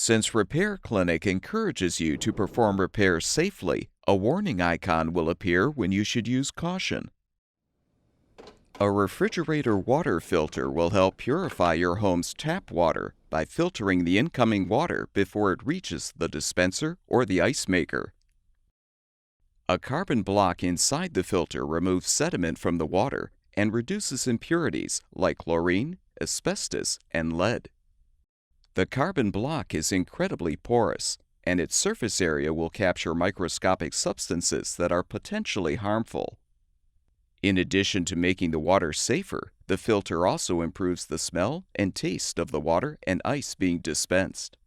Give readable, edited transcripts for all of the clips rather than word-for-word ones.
Since Repair Clnic encourages you to perform repairs safely, a warning icon will appear when you should use caution. A refrigerator water filter will help purify your home's tap water by filtering the incoming water before it reaches the dispenser or the ice maker. A carbon block inside the filter removes sediment from the water and reduces impurities like chlorine, asbestos, and lead. The carbon block is incredibly porous, and its surface area will capture microscopic substances that are potentially harmful. In addition to making the water safer, the filter also improves the smell and taste of the water and ice being dispensed.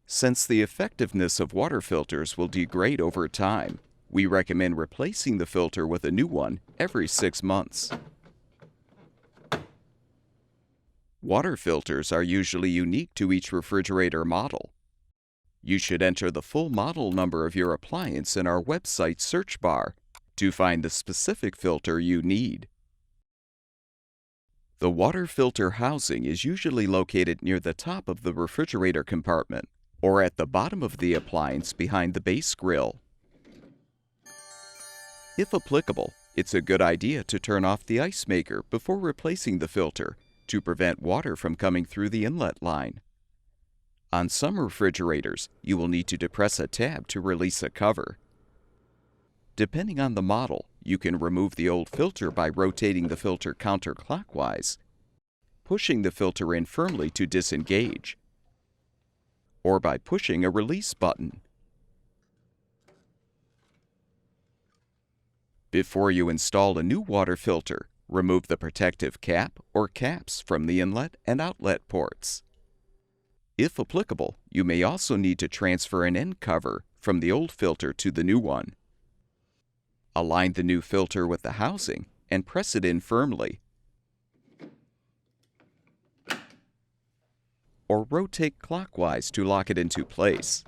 Since the effectiveness of water filters will degrade over time, we recommend replacing the filter with a new one every 6 months. Water filters are usually unique to each refrigerator model. You should enter the full model number of your appliance in our website search bar to find the specific filter you need. The water filter housing is usually located near the top of the refrigerator compartment or at the bottom of the appliance behind the base grill. If applicable, it's a good idea to turn off the ice maker before replacing the filter to prevent water from coming through the inlet line. On some refrigerators, you will need to depress a tab to release a cover. Depending on the model, you can remove the old filter by rotating the filter counterclockwise, pushing the filter in firmly to disengage, or by pushing a release button. Before you install a new water filter, remove the protective cap or caps from the inlet and outlet ports. If applicable, you may also need to transfer an end cover from the old filter to the new one. Align the new filter with the housing and press it in firmly. Or rotate clockwise to lock it into place.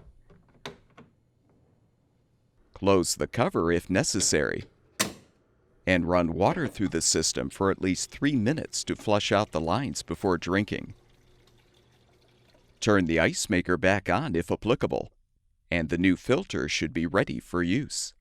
Close the cover if necessary, and run water through the system for at least 3 minutes to flush out the lines before drinking. Turn the ice maker back on if applicable, and the new filter should be ready for use.